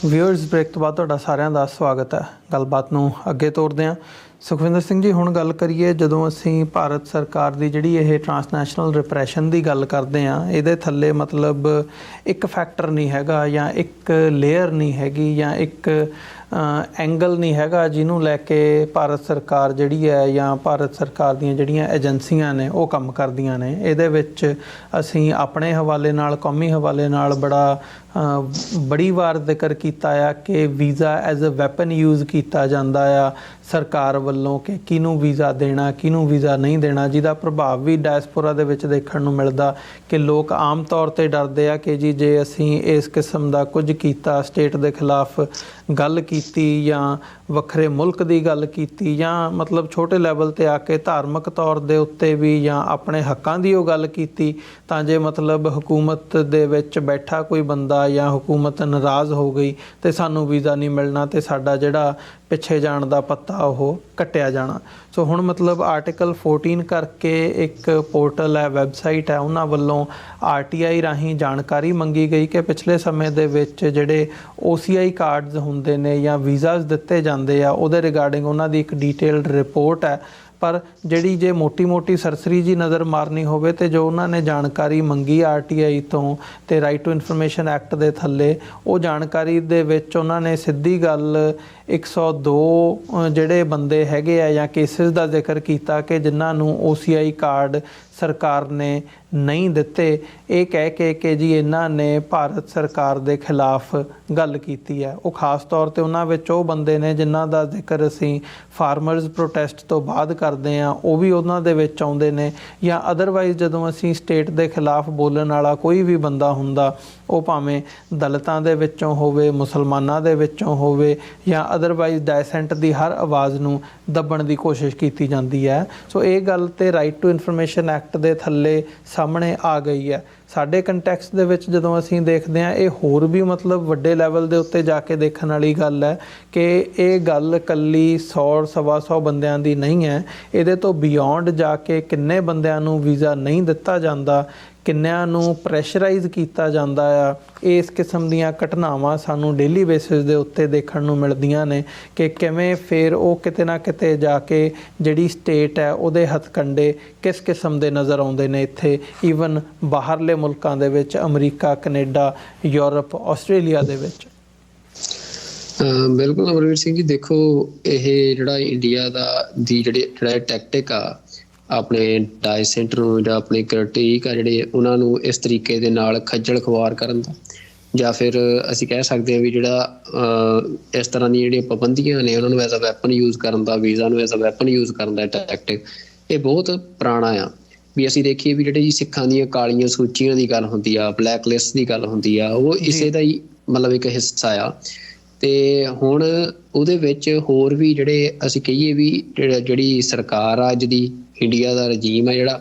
Viewers break ਤੋਂ ਬਾਅਦ ਤੁਹਾਡਾ ਸਾਰਿਆਂ ਦਾ ਸਵਾਗਤ ਹੈ। ਗੱਲਬਾਤ ਨੂੰ ਅੱਗੇ ਤੋਰਦੇ ਹਾਂ। ਸੁਖਵਿੰਦਰ ਸਿੰਘ ਜੀ, ਹੁਣ ਗੱਲ ਕਰੀਏ ਜਦੋਂ ਅਸੀਂ ਭਾਰਤ ਸਰਕਾਰ ਦੀ ਜਿਹੜੀ ਇਹ ਟਰਾਂਸਨੈਸ਼ਨਲ ਰਿਪਰੈਸ਼ਨ ਦੀ ਗੱਲ ਕਰਦੇ ਹਾਂ, ਇਹਦੇ ਥੱਲੇ ਮਤਲਬ ਇੱਕ ਫੈਕਟਰ ਨਹੀਂ ਹੈਗਾ ਜਾਂ ਇੱਕ ਲੇਅਰ ਨਹੀਂ ਹੈਗੀ ਜਾਂ ਇੱਕ ਐਂਗਲ ਨਹੀਂ ਹੈਗਾ ਜਿਹਨੂੰ ਲੈ ਕੇ ਭਾਰਤ ਸਰਕਾਰ ਜਿਹੜੀ ਹੈ ਜਾਂ ਭਾਰਤ ਸਰਕਾਰ ਦੀਆਂ ਜਿਹੜੀਆਂ ਏਜੰਸੀਆਂ ਨੇ ਉਹ ਕੰਮ ਕਰਦੀਆਂ ਨੇ। ਇਹਦੇ ਵਿੱਚ ਅਸੀਂ ਆਪਣੇ ਹਵਾਲੇ ਨਾਲ, ਕੌਮੀ ਹਵਾਲੇ ਨਾਲ ਬੜੀ ਵਾਰ ਜ਼ਿਕਰ ਕੀਤਾ ਆ ਕਿ visa as a weapon use ਕੀਤਾ ਜਾਂਦਾ ਆ ਸਰਕਾਰ ਵੱਲੋਂ ਕਿ ਕਿਹਨੂੰ ਵੀਜ਼ਾ ਦੇਣਾ, ਕਿਹਨੂੰ ਵੀਜ਼ਾ ਨਹੀਂ ਦੇਣਾ, ਜਿਹਦਾ ਪ੍ਰਭਾਵ ਵੀ ਡਾਇਸਪੋਰਾ ਦੇ ਵਿੱਚ ਦੇਖਣ ਨੂੰ ਮਿਲਦਾ ਕਿ ਲੋਕ ਆਮ ਤੌਰ 'ਤੇ ਡਰਦੇ ਆ ਕਿ ਜੀ ਜੇ ਅਸੀਂ ਇਸ ਕਿਸਮ ਦਾ ਕੁਝ ਕੀਤਾ, ਸਟੇਟ ਦੇ ਖਿਲਾਫ ਗੱਲ ਕੀਤੀ ਜਾਂ ਵੱਖਰੇ ਮੁਲਕ ਦੀ ਗੱਲ ਕੀਤੀ ਜਾਂ ਮਤਲਬ ਛੋਟੇ ਲੈਵਲ 'ਤੇ ਆ ਕੇ ਧਾਰਮਿਕ ਤੌਰ ਦੇ ਉੱਤੇ ਵੀ ਜਾਂ ਆਪਣੇ ਹੱਕਾਂ ਦੀ ਉਹ ਗੱਲ ਕੀਤੀ, ਤਾਂ ਜੇ ਮਤਲਬ ਹਕੂਮਤ ਦੇ ਵਿੱਚ ਬੈਠਾ ਕੋਈ ਬੰਦਾ ਜਾਂ ਹਕੂਮਤ ਨਾਰਾਜ਼ ਹੋ ਗਈ ਤੇ ਸਾਨੂੰ ਵੀਜ਼ਾ ਨਹੀਂ ਮਿਲਣਾ ਤੇ ਸਾਡਾ ਜਿਹੜਾ ਪਿੱਛੇ ਜਾਣ ਦਾ ਪੱਤਾ ਉਹ ਕੱਟਿਆ ਜਾਣਾ। ਸੋ ਹੁਣ ਮਤਲਬ ਆਰਟੀਕਲ 14 ਕਰਕੇ ਇੱਕ ਪੋਰਟਲ ਹੈ, ਵੈਬਸਾਈਟ ਹੈ, ਉਹਨਾਂ ਵੱਲੋਂ RTI ਰਾਹੀਂ ਜਾਣਕਾਰੀ ਮੰਗੀ ਗਈ ਕਿ ਪਿਛਲੇ ਸਮੇਂ ਦੇ ਵਿੱਚ ਜਿਹੜੇ OCI ਕਾਰਡਸ ਹੁੰਦੇ ਨੇ ਜਾਂ ਵੀਜ਼ਾਸ ਦਿੱਤੇ ਜਾਂਦੇ ਆ ਉਹਦੇ ਰਿਗਾਰਡਿੰਗ ਉਹਨਾਂ ਦੀ ਇੱਕ ਡੀਟੇਲਡ ਰਿਪੋਰਟ ਹੈ। ਪਰ ਜਿਹੜੀ ਜੇ ਮੋਟੀ ਸਰਸਰੀ ਜੀ ਨਜ਼ਰ ਮਾਰਨੀ ਹੋਵੇ ਤੇ ਜੋ ਉਹਨਾਂ ਨੇ ਜਾਣਕਾਰੀ ਮੰਗੀ RTI ਤੋਂ ਤੇ ਰਾਈਟ ਟੂ ਇਨਫੋਰਮੇਸ਼ਨ ਐਕਟ ਦੇ ਥੱਲੇ, ਉਹ ਜਾਣਕਾਰੀ ਦੇ ਵਿੱਚ ਉਹਨਾਂ ਨੇ ਸਿੱਧੀ ਗੱਲ 102 ਜਿਹੜੇ ਬੰਦੇ ਹੈਗੇ ਆ ਜਾਂ ਕੇਸਿਸ ਦਾ ਜ਼ਿਕਰ ਕੀਤਾ ਕਿ ਜਿਨ੍ਹਾਂ ਨੂੰ OCI ਕਾਰਡ ਸਰਕਾਰ ਨੇ ਨਹੀਂ ਦਿੱਤੇ, ਇਹ ਕਹਿ ਕੇ ਕਿ ਜੀ ਇਹਨਾਂ ਨੇ ਭਾਰਤ ਸਰਕਾਰ ਦੇ ਖਿਲਾਫ ਗੱਲ ਕੀਤੀ ਹੈ। ਉਹ ਖਾਸ ਤੌਰ 'ਤੇ ਉਹਨਾਂ ਵਿੱਚ ਉਹ ਬੰਦੇ ਨੇ ਜਿਨ੍ਹਾਂ ਦਾ ਜ਼ਿਕਰ ਅਸੀਂ ਫਾਰਮਰਸ ਪ੍ਰੋਟੈਸਟ ਤੋਂ ਬਾਅਦ ਕਰਦੇ ਹਾਂ, ਉਹ ਵੀ ਉਹਨਾਂ ਦੇ ਵਿੱਚ ਆਉਂਦੇ ਨੇ। ਜਾਂ ਅਦਰਵਾਈਜ਼ ਜਦੋਂ ਅਸੀਂ ਸਟੇਟ ਦੇ ਖਿਲਾਫ ਬੋਲਣ ਵਾਲਾ ਕੋਈ ਵੀ ਬੰਦਾ ਹੁੰਦਾ, ਉਹ ਭਾਵੇਂ ਦਲਿਤਾਂ ਦੇ ਵਿੱਚੋਂ ਹੋਵੇ, ਮੁਸਲਮਾਨਾਂ ਦੇ ਵਿੱਚੋਂ ਹੋਵੇ ਜਾਂ ਅਦਰਵਾਈਜ਼ ਡਾਇਸੈਂਟ ਦੀ ਹਰ ਆਵਾਜ਼ ਨੂੰ ਦੱਬਣ ਦੀ ਕੋਸ਼ਿਸ਼ ਕੀਤੀ ਜਾਂਦੀ ਹੈ। ਸੋ ਇਹ ਗੱਲ ਤੇ ਰਾਈਟ ਟੂ ਇਨਫੋਰਮੇਸ਼ਨ ਐਕਟ ਦੇ ਥੱਲੇ ਸਾਹਮਣੇ ਆ ਗਈ ਹੈ। ਸਾਡੇ ਕੰਟੈਕਸਟ ਦੇ ਵਿੱਚ ਜਦੋਂ ਅਸੀਂ ਦੇਖਦੇ ਹਾਂ, ਇਹ ਹੋਰ ਵੀ ਮਤਲਬ ਵੱਡੇ ਲੈਵਲ ਦੇ ਉੱਤੇ ਜਾ ਕੇ ਦੇਖਣ ਵਾਲੀ ਗੱਲ ਹੈ ਕਿ ਇਹ ਗੱਲ ਇਕੱਲੀ 100-125 ਬੰਦਿਆਂ ਦੀ ਨਹੀਂ ਹੈ। ਇਹਦੇ ਤੋਂ ਬਿਯੋਂਡ ਜਾ ਕੇ ਕਿੰਨੇ ਬੰਦਿਆਂ ਨੂੰ ਵੀਜ਼ਾ ਨਹੀਂ ਦਿੱਤਾ ਜਾਂਦਾ, ਕਿੰਨਿਆਂ ਨੂੰ ਪ੍ਰੈਸ਼ਰਾਈਜ਼ ਕੀਤਾ ਜਾਂਦਾ ਆ। ਇਸ ਕਿਸਮ ਦੀਆਂ ਘਟਨਾਵਾਂ ਸਾਨੂੰ ਡੇਲੀ ਬੇਸਿਸ ਦੇ ਉੱਤੇ ਦੇਖਣ ਨੂੰ ਮਿਲਦੀਆਂ ਨੇ ਕਿ ਕਿਵੇਂ ਫਿਰ ਉਹ ਕਿਤੇ ਨਾ ਕਿਤੇ ਜਾ ਕੇ ਜਿਹੜੀ ਸਟੇਟ ਹੈ ਉਹਦੇ ਹੱਥਕੰਡੇ ਕਿਸ ਕਿਸਮ ਦੇ ਨਜ਼ਰ ਆਉਂਦੇ ਨੇ ਇੱਥੇ, ਈਵਨ ਬਾਹਰਲੇ ਮੁਲਕਾਂ ਦੇ ਵਿੱਚ, ਅਮਰੀਕਾ, ਕੈਨੇਡਾ, ਯੂਰਪ, ਆਸਟ੍ਰੇਲੀਆ ਦੇ ਵਿੱਚ। ਬਿਲਕੁਲ ਅਮਰਵੀਰ ਸਿੰਘ ਜੀ, ਦੇਖੋ ਇਹ ਜਿਹੜਾ ਇੰਡੀਆ ਦੀ ਜਿਹੜਾ ਟੈਕਟਿਕ ਆ ਆਪਣੇ ਡਾਇਸ ਸੈਂਟਰ ਨੂੰ ਜਾਂ ਆਪਣੇ ਕ੍ਰਿਟਿਕ ਆ ਜਿਹੜੇ ਉਹਨਾਂ ਨੂੰ ਇਸ ਤਰੀਕੇ ਦੇ ਨਾਲ ਖੱਜਲ ਖੁਆਰ ਕਰਨ ਦਾ, ਜਾਂ ਫਿਰ ਅਸੀਂ ਕਹਿ ਸਕਦੇ ਹਾਂ ਵੀ ਜਿਹੜਾ ਇਸ ਤਰ੍ਹਾਂ ਦੀਆਂ ਜਿਹੜੀਆਂ ਪਾਬੰਦੀਆਂ ਨੇ ਉਹਨਾਂ ਨੂੰ ਐਜ਼ ਅ ਵੈਪਨ ਯੂਜ਼ ਕਰਨ ਦਾ, ਵੀਜ਼ਾ ਨੂੰ ਐਜ਼ ਅ ਵੈਪਨ ਯੂਜ਼ ਕਰਨ ਦਾ ਟੈਕਟਿਕ, ਇਹ ਬਹੁਤ ਪੁਰਾਣਾ ਆ। ਵੀ ਅਸੀਂ ਦੇਖੀਏ ਵੀ ਜਿਹੜੇ ਸਿੱਖਾਂ ਦੀਆਂ ਕਾਲੀਆਂ ਸੂਚੀਆਂ ਦੀ ਗੱਲ ਹੁੰਦੀ ਆ, ਬਲੈਕ ਲਿਸਟ ਦੀ ਗੱਲ ਹੁੰਦੀ ਆ, ਉਹ ਇਸੇ ਦਾ ਹੀ ਮਤਲਬ ਇੱਕ ਹਿੱਸਾ ਆ। ਤੇ ਹੁਣ ਉਹਦੇ ਵਿੱਚ ਹੋਰ ਵੀ ਜਿਹੜੇ ਅਸੀਂ ਕਹੀਏ ਵੀ ਜਿਹੜੀ ਸਰਕਾਰ ਆ ਅੱਜ ਦੀ, ਇੰਡੀਆ ਦਾ ਰਜੀਮ ਆ ਜਿਹੜਾ,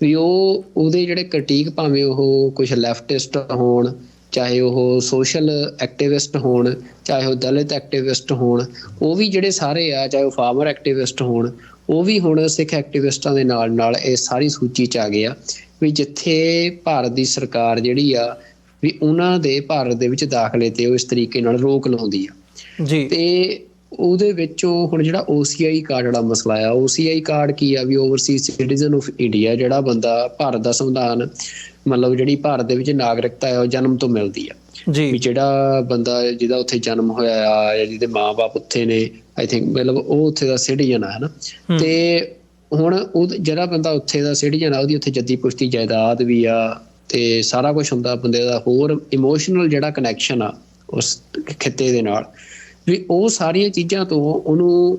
ਵੀ ਉਹਦੇ ਜਿਹੜੇ ਕ੍ਰਿਟਿਕ ਭਾਵੇਂ ਉਹ ਕੁਛ ਲੈਫਟਿਸਟ ਹੋਣ, ਚਾਹੇ ਉਹ ਸੋਸ਼ਲ ਐਕਟਿਵਿਸਟ ਹੋਣ, ਚਾਹੇ ਉਹ ਦਲਿਤ ਐਕਟਿਵਿਸਟ ਹੋਣ, ਉਹ ਵੀ ਜਿਹੜੇ ਸਾਰੇ ਆ, ਚਾਹੇ ਉਹ ਫਾਰਮਰ ਐਕਟਿਵਿਸਟ ਹੋਣ, ਉਹ ਵੀ ਹੁਣ ਸਿੱਖ ਐਕਟਿਵਿਸਟਾਂ ਦੇ ਨਾਲ ਇਹ ਸਾਰੀ ਸੂਚੀ 'ਚ ਆ ਗਏ ਆ। ਵੀ ਜਿੱਥੇ ਭਾਰਤ ਦੀ ਸਰਕਾਰ ਜਿਹੜੀ ਆ ਵੀ ਉਹਨਾਂ ਦੇ ਭਾਰਤ ਦੇ ਵਿੱਚ ਦਾਖਲੇ ਤੇ ਉਹ ਇਸ ਤਰੀਕੇ ਨਾਲ ਰੋਕ ਲਾਉਂਦੀ ਆ ਜੀ। ਤੇ ਉਹਦੇ ਵਿੱਚੋਂ ਹੁਣ ਜਿਹੜਾ OCI ਕਾਰਡ ਜਿਹੜਾ ਮਸਲਾ ਆ, OCI ਕਾਰਡ ਕੀ ਆ ਵੀ ਓਵਰਸੀਜ਼ ਸਿਟੀਜ਼ਨ ਆਫ ਇੰਡੀਆ, ਜਿਹੜਾ ਬੰਦਾ ਭਾਰਤ ਦਾ ਸੰਵਿਧਾਨ ਮਤਲਬ ਜਿਹੜੀ ਭਾਰਤ ਦੇ ਵਿੱਚ ਨਾਗਰਿਕਤਾ ਹੈ ਉਹ ਜਨਮ ਤੋਂ ਮਿਲਦੀ ਆ ਜੀ। ਵੀ ਜਿਹੜਾ ਬੰਦਾ ਜਿਹਦਾ ਉੱਥੇ ਜਨਮ ਹੋਇਆ ਆ ਜਾਂ ਜਿਹਦੇ ਮਾਂ-ਬਾਪ ਉੱਥੇ ਨੇ, ਆਈ ਥਿੰਕ ਮਤਲਬ ਉਹ ਉੱਥੇ ਦਾ ਸਿਟੀਜ਼ਨ ਆ, ਹੈ ਨਾ। ਤੇ ਹੁਣ ਉਹ ਜਿਹੜਾ ਬੰਦਾ ਉੱਥੇ ਦਾ ਸਿਟੀਜ਼ਨ ਆ, ਉਹਦੀ ਉੱਥੇ ਜੱਦੀ ਪੁਸ਼ਤੀ ਜਾਇਦਾਦ ਵੀ ਆ ਤੇ ਸਾਰਾ ਕੁਛ ਹੁੰਦਾ ਬੰਦੇ ਦਾ। ਹੋਰ ਇਮੋਸ਼ਨਲ ਜਿਹੜਾ ਕਨੈਕਸ਼ਨ ਆ ਉਸ ਖਿੱਤੇ ਦੇ ਨਾਲ, ਵੀ ਉਹ ਸਾਰੀਆਂ ਚੀਜ਼ਾਂ ਤੋਂ ਉਹਨੂੰ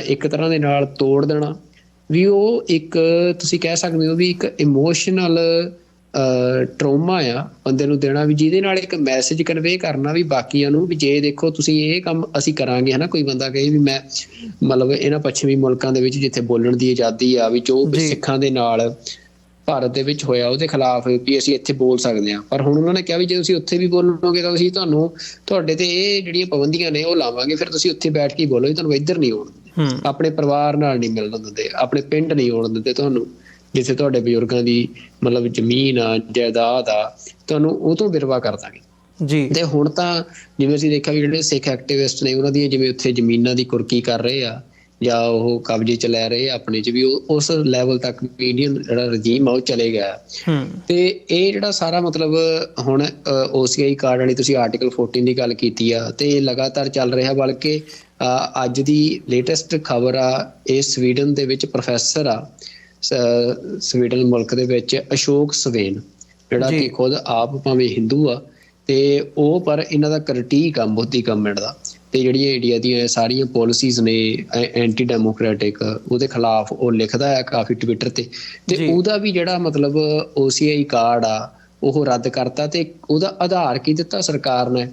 ਇੱਕ ਤਰ੍ਹਾਂ ਦੇ ਨਾਲ ਤੋੜ ਦੇਣਾ, ਵੀ ਉਹ ਇੱਕ ਤੁਸੀਂ ਕਹਿ ਸਕਦੇ ਹੋ ਵੀ ਇੱਕ ਇਮੋਸ਼ਨਲ ਟਰੋਮਾ ਆ ਬੰਦੇ ਨੂੰ ਦੇਣਾ, ਵੀ ਜਿਹਦੇ ਨਾਲ ਇੱਕ ਮੈਸੇਜ ਕਨਵੇ ਕਰਨਾ ਵੀ ਬਾਕੀਆਂ ਨੂੰ ਵੀ ਜੇ ਦੇਖੋ ਤੁਸੀਂ ਇਹ ਕੰਮ ਅਸੀਂ ਕਰਾਂਗੇ, ਹੈ ਨਾ। ਕੋਈ ਬੰਦਾ ਕਹੇ ਵੀ ਮੈਂ ਮਤਲਬ ਇਹਨਾਂ ਪੱਛਮੀ ਮੁਲਕਾਂ ਦੇ ਵਿੱਚ ਜਿੱਥੇ ਬੋਲਣ ਦੀ ਆਜ਼ਾਦੀ ਆ, ਵੀ ਜੋ ਸਿੱਖਾਂ ਦੇ ਨਾਲ ਭਾਰਤ ਦੇ ਵਿੱਚ ਹੋਇਆ ਉਹਦੇ ਖਿਲਾਫ ਵੀ ਅਸੀਂ ਇੱਥੇ ਬੋਲ ਸਕਦੇ ਹਾਂ। ਪਰ ਹੁਣ ਉਹਨਾਂ ਨੇ ਕਿਹਾ ਵੀ ਜੇ ਤੁਸੀਂ ਉੱਥੇ ਵੀ ਬੋਲੋਗੇ ਤਾਂ ਅਸੀਂ ਤੁਹਾਡੇ ਤੇ ਇਹ ਜਿਹੜੀਆਂ ਪਾਬੰਦੀਆਂ ਨੇ ਉਹ ਲਾਵਾਂਗੇ, ਫਿਰ ਤੁਸੀਂ ਉੱਥੇ ਬੈਠ ਕੇ ਬੋਲੋ, ਤੁਹਾਨੂੰ ਇੱਧਰ ਨਹੀਂ ਆਉਣ ਦਿੰਦੇ, ਆਪਣੇ ਪਰਿਵਾਰ ਨਾਲ ਨਹੀਂ ਮਿਲਣ ਦਿੰਦੇ, ਆਪਣੇ ਪਿੰਡ ਨਹੀਂ ਆਉਣ ਦਿੰਦੇ, ਤੁਹਾਨੂੰ ਜਿੱਥੇ ਤੁਹਾਡੇ ਬਜ਼ੁਰਗਾਂ ਦੀ ਮਤਲਬ ਜ਼ਮੀਨ ਆ, ਜਾਇਦਾਦ ਆ, ਤੁਹਾਨੂੰ ਉਹ ਤੋਂ ਵਿਰਵਾ ਕਰ ਦਾਂਗੇ। ਜੀ ਤੇ ਹੁਣ ਤਾਂ ਜਿਵੇਂ ਅਸੀਂ ਦੇਖਿਆ ਵੀ ਜਿਹੜੇ ਸਿੱਖ ਐਕਟਿਵਿਸਟ ਨੇ ਉਹਨਾਂ ਦੀਆਂ ਜਿਵੇਂ ਉੱਥੇ ਜ਼ਮੀਨਾਂ ਦੀ ਕੁਰਕੀ ਕਰ ਰਹੇ ਆ ਜਾਂ ਉਹ ਕਬਜ਼ੇ 'ਚ ਲੈ ਰਹੇ ਆ ਆਪਣੇ 'ਚ ਵੀ, ਉਹ ਉਸ ਲੈਵਲ ਤੱਕ ਇੰਡੀਅਨ ਜਿਹੜਾ ਰਜੀਮ ਆ ਉਹ ਚਲੇ ਗਿਆ। ਤੇ ਇਹ ਜਿਹੜਾ ਸਾਰਾ ਮਤਲਬ ਹੁਣ OCI ਕਾਰਡ ਵਾਲੀ ਤੁਸੀਂ ਆਰਟੀਕਲ 14 ਦੀ ਗੱਲ ਕੀਤੀ ਆ, ਤੇ ਇਹ ਲਗਾਤਾਰ ਚੱਲ ਰਿਹਾ। ਬਲਕਿ ਅੱਜ ਦੀ ਲੇਟੈਸਟ ਖਬਰ ਆ, ਇਹ ਸਵੀਡਨ ਦੇ ਵਿੱਚ ਪ੍ਰੋਫੈਸਰ ਆ, ਸਵੀਡਨ ਮੁਲਕ ਦੇ ਵਿੱਚ, ਅਸ਼ੋਕ ਸਵੇਨ, ਜਿਹੜਾ ਕਿ ਖੁਦ ਆਪ ਭਾਵੇਂ ਹਿੰਦੂ ਆ, ਤੇ ਉਹ ਪਰ ਇਹਨਾਂ ਦਾ ਕ੍ਰਿਟਿਕ ਆ ਮੋਦੀ ਗਵਰਨਮੈਂਟ ਦਾ, ਤੇ ਜਿਹੜੀਆਂ ਇੰਡੀਆ ਦੀਆਂ ਸਾਰੀਆਂ ਪੋਲਿਸੀਜ਼ ਨੇ ਐਂਟੀ ਡੈਮੋਕ੍ਰੈਟਿਕ, ਉਹਦੇ ਖਿਲਾਫ ਉਹ ਲਿਖਦਾ ਹੈ ਕਾਫੀ ਟਵਿੱਟਰ ਤੇ ਉਹਦਾ ਵੀ ਜਿਹੜਾ ਮਤਲਬ OCI ਕਾਰਡ ਆ ਉਹ ਰੱਦ ਕਰਤਾ। ਤੇ ਉਹਦਾ ਆਧਾਰ ਕੀ ਦਿੱਤਾ ਸਰਕਾਰ ਨੇ,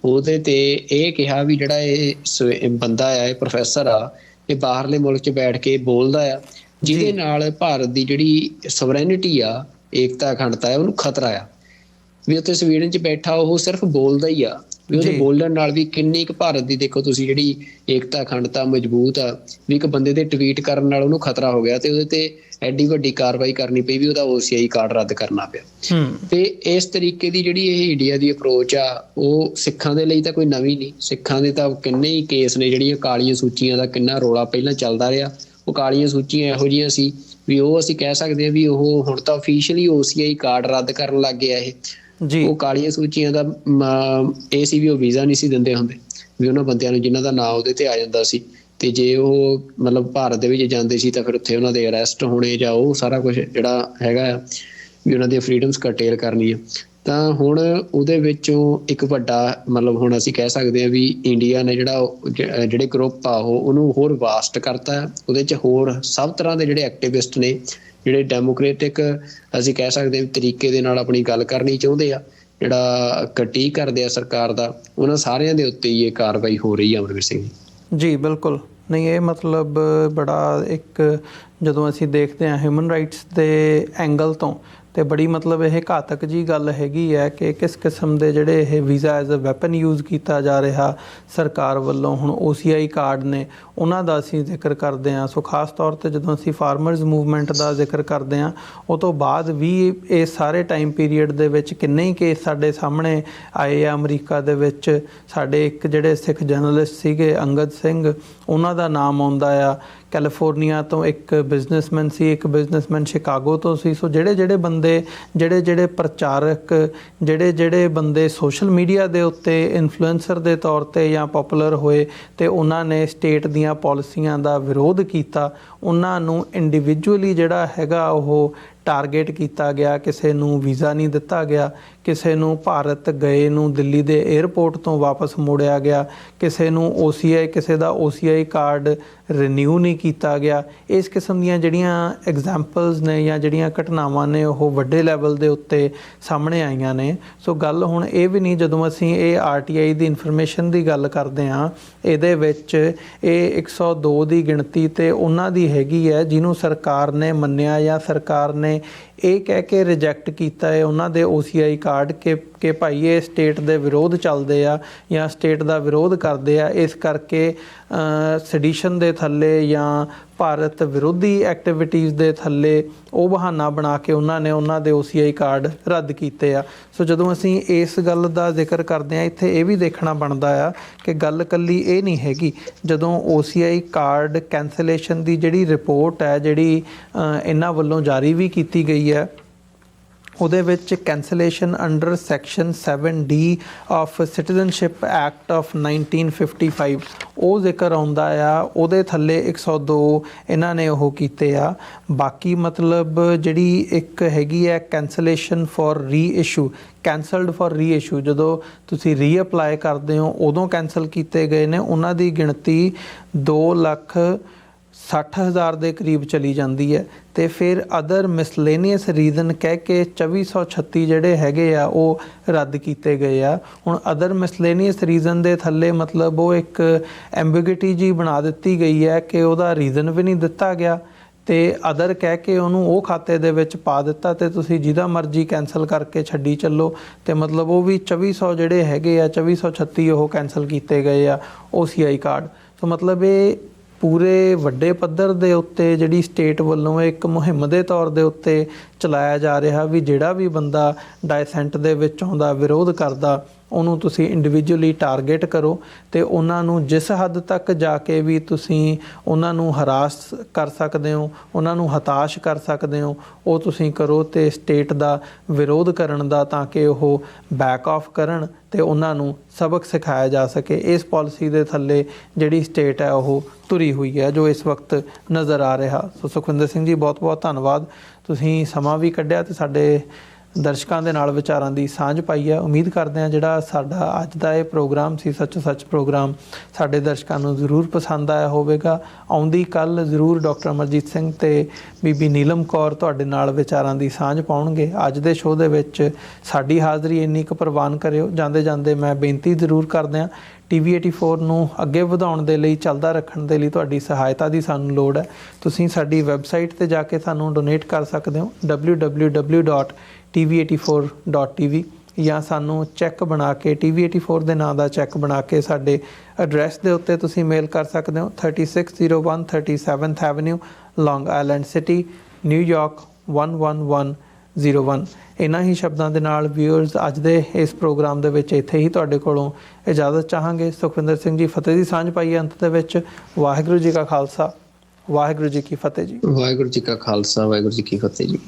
ਉਹਦੇ ਤੇ ਇਹ ਕਿਹਾ ਵੀ ਜਿਹੜਾ ਇਹ ਬੰਦਾ ਆ, ਇਹ ਪ੍ਰੋਫੈਸਰ ਆ, ਇਹ ਬਾਹਰਲੇ ਮੁਲਕ 'ਚ ਬੈਠ ਕੇ ਬੋਲਦਾ ਆ, ਜਿਹਦੇ ਨਾਲ ਭਾਰਤ ਦੀ ਜਿਹੜੀ ਸਵਰੈਨਿਟੀ ਆ, ਏਕਤਾ ਅਖੰਡਤਾ ਆ, ਉਹਨੂੰ ਖਤਰਾ ਆ। ਵੀ ਉੱਥੇ ਸਵੀਡਨ 'ਚ ਬੈਠਾ ਉਹ ਸਿਰਫ ਬੋਲਦਾ ਹੀ ਆ, ਵੀ ਉਹਦੇ ਬੋਲਣ ਨਾਲ ਵੀ ਕਿੰਨੀ ਕੁ ਭਾਰਤ ਦੀ ਦੇਖੋ ਤੁਸੀਂ ਜਿਹੜੀ ਏਕਤਾ ਅਖੰਡਤਾ ਮਜ਼ਬੂਤ ਆ, ਵੀ ਇੱਕ ਬੰਦੇ ਦੇ ਟਵੀਟ ਕਰਨ ਨਾਲ ਉਹਨੂੰ ਖਤਰਾ ਹੋ ਗਿਆ ਤੇ ਉਹਦੇ ਤੇ ਐਡੀ ਵੱਡੀ ਕਾਰਵਾਈ ਕਰਨੀ ਪਈ ਵੀ ਉਹਦਾ OCI ਕਾਰਡ ਰੱਦ ਕਰਨਾ ਪਿਆ। ਤੇ ਇਸ ਤਰੀਕੇ ਦੀ ਜਿਹੜੀ ਇਹ ਇੰਡੀਆ ਦੀ ਅਪਰੋਚ ਆ, ਉਹ ਸਿੱਖਾਂ ਦੇ ਲਈ ਤਾਂ ਕੋਈ ਨਵੀਂ ਨਹੀਂ। ਸਿੱਖਾਂ ਦੇ ਤਾਂ ਕਿੰਨੇ ਹੀ ਕੇਸ ਨੇ, ਜਿਹੜੀਆਂ ਕਾਲੀਆਂ ਸੂਚੀਆਂ ਦਾ ਕਿੰਨਾ ਰੌਲਾ ਪਹਿਲਾਂ ਚੱਲਦਾ ਰਿਹਾ। ਉਹ ਕਾਲੀਆਂ ਸੂਚੀਆਂ ਇਹੋ ਜਿਹੀਆਂ ਸੀ ਵੀ ਉਹ ਅਸੀਂ ਕਹਿ ਸਕਦੇ ਹਾਂ ਵੀ ਉਹ ਹੁਣ ਤਾਂ ਅਫੀਸ਼ੀਅਲੀ OCI ਕਾਰਡ ਰੱਦ ਕਰਨ ਲੱਗ ਗਿਆ ਇਹ। ਉਹ ਕਾਲੀਆਂ ਸੂਚੀਆਂ ਦਾ ਇਹ ਸੀ ਵੀ ਉਹ ਵੀਜ਼ਾ ਨਹੀਂ ਸੀ ਦਿੰਦੇ ਹੁੰਦੇ, ਵੀ ਉਹਨਾਂ ਬੰਦਿਆਂ ਨੂੰ ਜਿਨ੍ਹਾਂ ਦਾ ਨਾਂ ਉਹਦੇ ਤੇ ਆ ਜਾਂਦਾ ਸੀ, ਤੇ ਜੇ ਉਹ ਮਤਲਬ ਭਾਰਤ ਦੇ ਵਿੱਚ ਜਾਂਦੇ ਸੀ ਤਾਂ ਫਿਰ ਉੱਥੇ ਉਹਨਾਂ ਦੇ ਅਰੈਸਟ ਹੋਣੇ ਜਾਂ ਉਹ ਸਾਰਾ ਕੁਝ ਜਿਹੜਾ ਹੈਗਾ ਆ ਵੀ ਉਹਨਾਂ ਦੀਆਂ ਫਰੀਡਮਸ ਕਰਟੇਲ ਕਰਨੀ ਆ। ਤਾਂ ਹੁਣ ਉਹਦੇ ਵਿੱਚੋਂ ਇੱਕ ਵੱਡਾ ਮਤਲਬ ਹੁਣ ਅਸੀਂ ਕਹਿ ਸਕਦੇ ਹਾਂ ਵੀ ਇੰਡੀਆ ਨੇ ਜਿਹੜੇ ਗਰੁੱਪ ਆ ਉਹਨੂੰ ਹੋਰ ਵਾਸਟ ਕਰਤਾ। ਉਹਦੇ 'ਚ ਹੋਰ ਸਭ ਤਰ੍ਹਾਂ ਦੇ ਜਿਹੜੇ ਐਕਟਿਵਿਸਟ ਨੇ, ਜਿਹੜੇ ਡੈਮੋਕ੍ਰੇਟਿਕ ਅਸੀਂ ਕਹਿ ਸਕਦੇ ਹਾਂ ਤਰੀਕੇ ਦੇ ਨਾਲ ਆਪਣੀ ਗੱਲ ਕਰਨੀ ਚਾਹੁੰਦੇ ਆ, ਜਿਹੜਾ ਕ੍ਰਿਟਿਕ ਕਰਦੇ ਆ ਸਰਕਾਰ ਦਾ, ਉਹਨਾਂ ਸਾਰਿਆਂ ਦੇ ਉੱਤੇ ਹੀ ਇਹ ਕਾਰਵਾਈ ਹੋ ਰਹੀ ਹੈ। ਅਮਰਵੀਰ ਸਿੰਘ ਜੀ ਬਿਲਕੁਲ, ਨਹੀਂ ਇਹ ਮਤਲਬ ਬੜਾ ਇੱਕ ਜਦੋਂ ਅਸੀਂ ਦੇਖਦੇ ਹਾਂ ਹਿਊਮਨ ਰਾਈਟਸ ਦੇ ਐਂਗਲ ਤੋਂ, ਤੇ ਬੜੀ ਮਤਲਬ ਇਹ ਘਾਤਕ ਜੀ ਗੱਲ ਹੈਗੀ ਹੈ ਕਿ ਕਿਸ ਕਿਸਮ ਦੇ ਜਿਹੜੇ ਇਹ visa as a weapon use ਕੀਤਾ ਜਾ ਰਿਹਾ ਸਰਕਾਰ ਵੱਲੋਂ। ਹੁਣ OCI ਕਾਰਡ ਨੇ, ਉਹਨਾਂ ਦਾ ਅਸੀਂ ਜ਼ਿਕਰ ਕਰਦੇ ਹਾਂ। ਸੋ ਖਾਸ ਤੌਰ 'ਤੇ ਜਦੋਂ ਅਸੀਂ ਫਾਰਮਰਜ਼ ਮੂਵਮੈਂਟ ਦਾ ਜ਼ਿਕਰ ਕਰਦੇ ਹਾਂ, ਉਹ ਤੋਂ ਬਾਅਦ ਵੀ ਇਸ ਸਾਰੇ ਟਾਈਮ ਪੀਰੀਅਡ ਦੇ ਵਿੱਚ ਕਿੰਨੇ ਹੀ ਕੇਸ ਸਾਡੇ ਸਾਹਮਣੇ ਆਏ ਆ। ਅਮਰੀਕਾ ਦੇ ਵਿੱਚ ਸਾਡੇ ਇੱਕ ਜਿਹੜੇ ਸਿੱਖ ਜਰਨਲਿਸਟ ਸੀਗੇ ਅੰਗਦ ਸਿੰਘ, ਉਹਨਾਂ ਦਾ ਨਾਮ ਆਉਂਦਾ ਆ। ਕੈਲੀਫੋਰਨੀਆ ਤੋਂ ਇੱਕ ਬਿਜ਼ਨਸਮੈਨ ਸੀ, ਇੱਕ ਬਿਜ਼ਨਸਮੈਨ ਸ਼ਿਕਾਗੋ ਤੋਂ ਸੀ। ਸੋ ਜਿਹੜੇ ਬੰਦੇ, ਜਿਹੜੇ ਪ੍ਰਚਾਰਕ, ਜਿਹੜੇ ਬੰਦੇ ਸੋਸ਼ਲ ਮੀਡੀਆ ਦੇ ਉੱਤੇ ਇਨਫਲੂਐਂਸਰ ਦੇ ਤੌਰ 'ਤੇ ਜਾਂ ਪੋਪੂਲਰ ਹੋਏ ਤੇ ਉਹਨਾਂ ਨੇ ਸਟੇਟ ਦੀਆਂ ਪਾਲਿਸੀਆਂ ਦਾ ਵਿਰੋਧ ਕੀਤਾ, ਉਹਨਾਂ ਨੂੰ ਇੰਡੀਵਿਜੂਅਲੀ ਜਿਹੜਾ ਹੈਗਾ ਉਹ ਟਾਰਗੇਟ ਕੀਤਾ ਗਿਆ। ਕਿਸੇ ਨੂੰ ਵੀਜ਼ਾ ਨਹੀਂ ਦਿੱਤਾ ਗਿਆ, ਕਿਸੇ ਨੂੰ ਭਾਰਤ ਗਏ ਨੂੰ ਦਿੱਲੀ ਦੇ ਏਅਰਪੋਰਟ ਤੋਂ ਵਾਪਸ ਮੋੜਿਆ ਗਿਆ, ਕਿਸੇ ਨੂੰ ਕਿਸੇ ਦਾ OCI ਕਾਰਡ ਰੀਨਿਊ ਨਹੀਂ ਕੀਤਾ ਗਿਆ। ਇਸ ਕਿਸਮ ਦੀਆਂ ਜਿਹੜੀਆਂ ਐਗਜ਼ਾਮਪਲਸ ਨੇ ਜਾਂ ਜਿਹੜੀਆਂ ਘਟਨਾਵਾਂ ਨੇ ਉਹ ਵੱਡੇ ਲੈਵਲ ਦੇ ਉੱਤੇ ਸਾਹਮਣੇ ਆਈਆਂ ਨੇ। ਸੋ ਗੱਲ ਹੁਣ ਇਹ ਵੀ ਨਹੀਂ, ਜਦੋਂ ਅਸੀਂ ਇਹ RTI ਦੀ ਇਨਫੋਰਮੇਸ਼ਨ ਦੀ ਗੱਲ ਕਰਦੇ ਹਾਂ, ਇਹਦੇ ਵਿੱਚ ਇਹ 102 ਦੀ ਗਿਣਤੀ ਤੇ ਉਹਨਾਂ ਦੀ ਹੈਗੀ ਹੈ ਜਿਹਨੂੰ ਸਰਕਾਰ ਨੇ ਮੰਨਿਆ ਜਾਂ ਸਰਕਾਰ ਨੇ ਇਹ ਕਹਿ ਕੇ ਰਿਜੈਕਟ ਕੀਤਾ ਹੈ ਉਹਨਾਂ ਦੇ OCI ਕਾਰਡ ਕਿ ਭਾਈ ਇਹ ਸਟੇਟ ਦੇ ਵਿਰੋਧ ਚੱਲਦੇ ਆ ਜਾਂ ਸਟੇਟ ਦਾ ਵਿਰੋਧ ਕਰਦੇ ਆ, ਇਸ ਕਰਕੇ ਸੈਡੀਸ਼ਨ ਦੇ ਥੱਲੇ ਜਾਂ ਭਾਰਤ ਵਿਰੋਧੀ ਐਕਟੀਵਿਟੀਜ਼ ਦੇ ਥੱਲੇ ਉਹ ਬਹਾਨਾ ਬਣਾ ਕੇ ਉਹਨਾਂ ਨੇ ਉਹਨਾਂ ਦੇ OCI ਕਾਰਡ ਰੱਦ ਕੀਤੇ ਆ। ਸੋ ਜਦੋਂ ਅਸੀਂ ਇਸ ਗੱਲ ਦਾ ਜ਼ਿਕਰ ਕਰਦੇ ਹਾਂ, ਇੱਥੇ ਇਹ ਵੀ ਦੇਖਣਾ ਬਣਦਾ ਆ ਕਿ ਗੱਲ ਇਕੱਲੀ ਇਹ ਨਹੀਂ ਹੈਗੀ। ਜਦੋਂ OCI ਕਾਰਡ ਕੈਂਸਲੇਸ਼ਨ ਦੀ ਜਿਹੜੀ ਰਿਪੋਰਟ ਹੈ, ਜਿਹੜੀ ਇਹਨਾਂ ਵੱਲੋਂ ਜਾਰੀ ਵੀ ਕੀਤੀ ਗਈ ਹੈ, ਉਹਦੇ ਵਿੱਚ cancellation under section 7D of citizenship act of 1955 ਉਹ ਜ਼ਿਕਰ ਆਉਂਦਾ ਆ। ਉਹਦੇ ਥੱਲੇ 102 ਇਹਨਾਂ ਨੇ ਉਹ ਕੀਤੇ ਆ। ਬਾਕੀ ਮਤਲਬ ਜਿਹੜੀ ਇੱਕ ਹੈਗੀ ਹੈ cancellation for reissue, ਕੈਂਸਲਡ for reissue, ਜਦੋਂ ਤੁਸੀਂ ਰੀਅਪਲਾਈ ਕਰਦੇ ਹੋ ਉਦੋਂ ਕੈਂਸਲ ਕੀਤੇ ਗਏ ਨੇ, ਉਹਨਾਂ ਦੀ ਗਿਣਤੀ 2,60,000 ਦੇ ਕਰੀਬ ਚਲੀ ਜਾਂਦੀ ਹੈ। ਤੇ ਫਿਰ ਅਦਰ ਮਿਸਲੇਨੀਅਸ ਰੀਜ਼ਨ ਕਹਿ ਕੇ 2436 ਜਿਹੜੇ ਹੈਗੇ ਆ ਉਹ ਰੱਦ ਕੀਤੇ ਗਏ ਆ। ਹੁਣ ਅਦਰ ਮਿਸਲੇਨੀਅਸ ਰੀਜ਼ਨ ਦੇ ਥੱਲੇ ਮਤਲਬ ਉਹ ਇੱਕ ਐਂਬੀਗਿਟੀ ਜੀ ਬਣਾ ਦਿੱਤੀ ਗਈ ਹੈ ਕਿ ਉਹਦਾ ਰੀਜ਼ਨ ਵੀ ਨਹੀਂ ਦਿੱਤਾ ਗਿਆ ਤੇ ਅਦਰ ਕਹਿ ਕੇ ਉਹਨੂੰ ਉਹ ਖਾਤੇ ਦੇ ਵਿੱਚ ਪਾ ਦਿੱਤਾ ਤੇ ਤੁਸੀਂ ਜਿਹਦਾ ਮਰਜ਼ੀ ਕੈਂਸਲ ਕਰਕੇ ਛੱਡੀ ਚੱਲੋ। ਤੇ ਮਤਲਬ ਉਹ ਵੀ 2400 ਜਿਹੜੇ ਹੈਗੇ ਆ 2436 ਉਹ ਕੈਂਸਲ ਕੀਤੇ ਗਏ ਆ OCI ਕਾਰਡ। ਸੋ ਮਤਲਬ ਇਹ ਪੂਰੇ ਵੱਡੇ ਪੱਧਰ ਦੇ ਉੱਤੇ ਜਿਹੜੀ ਸਟੇਟ ਵੱਲੋਂ ਇੱਕ ਮੁਹਿੰਮ ਦੇ ਤੌਰ ਦੇ ਉੱਤੇ ਚਲਾਇਆ ਜਾ ਰਿਹਾ ਵੀ ਜਿਹੜਾ ਵੀ ਬੰਦਾ ਡਾਇਸੈਂਟ ਦੇ ਵਿੱਚ ਆਉਂਦਾ, ਵਿਰੋਧ ਕਰਦਾ, ਉਹਨੂੰ ਤੁਸੀਂ ਇੰਡੀਵਿਜੂਅਲੀ ਟਾਰਗੇਟ ਕਰੋ ਤੇ ਉਹਨਾਂ ਨੂੰ ਜਿਸ ਹੱਦ ਤੱਕ ਜਾ ਕੇ ਵੀ ਤੁਸੀਂ ਉਹਨਾਂ ਨੂੰ ਹਰਾਸ ਕਰ ਸਕਦੇ ਹੋ, ਉਹਨਾਂ ਨੂੰ ਹਤਾਸ਼ ਕਰ ਸਕਦੇ ਹੋ, ਉਹ ਤੁਸੀਂ ਕਰੋ ਤੇ ਸਟੇਟ ਦਾ ਵਿਰੋਧ ਕਰਨ ਦਾ, ਤਾਂ ਕਿ ਉਹ ਬੈਕ ਆਫ ਕਰਨ ਤੇ ਉਹਨਾਂ ਨੂੰ ਸਬਕ ਸਿਖਾਇਆ ਜਾ ਸਕੇ। ਇਸ ਪਾਲਿਸੀ ਦੇ ਥੱਲੇ ਜਿਹੜੀ ਸਟੇਟ ਹੈ ਉਹ ਤੁਰੀ ਹੋਈ ਹੈ, ਜੋ ਇਸ ਵਕਤ ਨਜ਼ਰ ਆ ਰਿਹਾ। ਸੋ ਸੁਖਵਿੰਦਰ ਸਿੰਘ ਜੀ, ਬਹੁਤ ਬਹੁਤ ਧੰਨਵਾਦ, ਤੁਸੀਂ ਸਮਾਂ ਵੀ ਕੱਢਿਆ ਤੇ ਸਾਡੇ ਦਰਸ਼ਕਾਂ ਦੇ ਨਾਲ ਵਿਚਾਰਾਂ ਦੀ ਸਾਂਝ ਪਾਈ ਹੈ। ਉਮੀਦ ਕਰਦੇ ਹਾਂ ਜਿਹੜਾ ਸਾਡਾ ਅੱਜ ਦਾ ਇਹ ਪ੍ਰੋਗਰਾਮ ਸੀ, ਸੱਚੋ ਸੱਚ ਪ੍ਰੋਗਰਾਮ, ਸਾਡੇ ਦਰਸ਼ਕਾਂ ਨੂੰ ਜ਼ਰੂਰ ਪਸੰਦ ਆਇਆ ਹੋਵੇਗਾ। ਆਉਂਦੀ ਕੱਲ੍ਹ ਜ਼ਰੂਰ ਡਾਕਟਰ ਅਮਰਜੀਤ ਸਿੰਘ ਤੇ ਬੀਬੀ ਨੀਲਮ ਕੌਰ ਤੁਹਾਡੇ ਨਾਲ ਵਿਚਾਰਾਂ ਦੀ ਸਾਂਝ ਪਾਉਣਗੇ। ਅੱਜ ਦੇ ਸ਼ੋਅ ਦੇ ਵਿੱਚ ਸਾਡੀ ਹਾਜ਼ਰੀ ਇੰਨੀ ਕੁ ਪ੍ਰਵਾਨ ਕਰਿਓ। ਜਾਂਦੇ ਜਾਂਦੇ ਮੈਂ ਬੇਨਤੀ ਜ਼ਰੂਰ ਕਰਦੇ ਹਾਂ, TV 84 ਨੂੰ ਅੱਗੇ ਵਧਾਉਣ ਦੇ ਲਈ, ਚੱਲਦਾ ਰੱਖਣ ਦੇ ਲਈ ਤੁਹਾਡੀ ਸਹਾਇਤਾ ਦੀ ਸਾਨੂੰ ਲੋੜ ਹੈ। ਤੁਸੀਂ ਸਾਡੀ ਵੈਬਸਾਈਟ 'ਤੇ ਜਾ ਕੇ ਸਾਨੂੰ ਡੋਨੇਟ ਕਰ ਸਕਦੇ ਹੋ, www.tv84.tv, ਜਾਂ ਸਾਨੂੰ ਚੈੱਕ ਬਣਾ ਕੇ TV84 ਦੇ ਨਾਂ ਦਾ ਚੈੱਕ ਬਣਾ ਕੇ ਸਾਡੇ ਐਡਰੈਸ ਦੇ ਉੱਤੇ ਤੁਸੀਂ ਮੇਲ ਕਰ ਸਕਦੇ ਹੋ। 3601 37th ਐਵਨਿਊ, ਲੌਂਗ ਆਈਲੈਂਡ ਸਿਟੀ, ਨਿਊਯਾਰਕ 11101। ਇਹਨਾਂ ਹੀ ਸ਼ਬਦਾਂ ਦੇ ਨਾਲ ਵਿਊਅਰਸ, ਅੱਜ ਦੇ ਇਸ ਪ੍ਰੋਗਰਾਮ ਦੇ ਵਿੱਚ ਇੱਥੇ ਹੀ ਤੁਹਾਡੇ ਕੋਲੋਂ ਇਜਾਜ਼ਤ ਚਾਹਾਂਗੇ। ਸੁਖਵਿੰਦਰ ਸਿੰਘ ਜੀ, ਫਤਿਹ ਦੀ ਸਾਂਝ ਪਾਈਏ ਅੰਤ ਦੇ ਵਿੱਚ। ਵਾਹਿਗੁਰੂ ਜੀ ਕਾ ਖਾਲਸਾ, ਵਾਹਿਗੁਰੂ ਜੀ ਕੀ ਫਤਿਹ ਜੀ। ਵਾਹਿਗੁਰੂ ਜੀ ਕਾ ਖਾਲਸਾ, ਵਾਹਿਗੁਰੂ ਜੀ ਕੀ ਫਤਿਹ ਜੀ।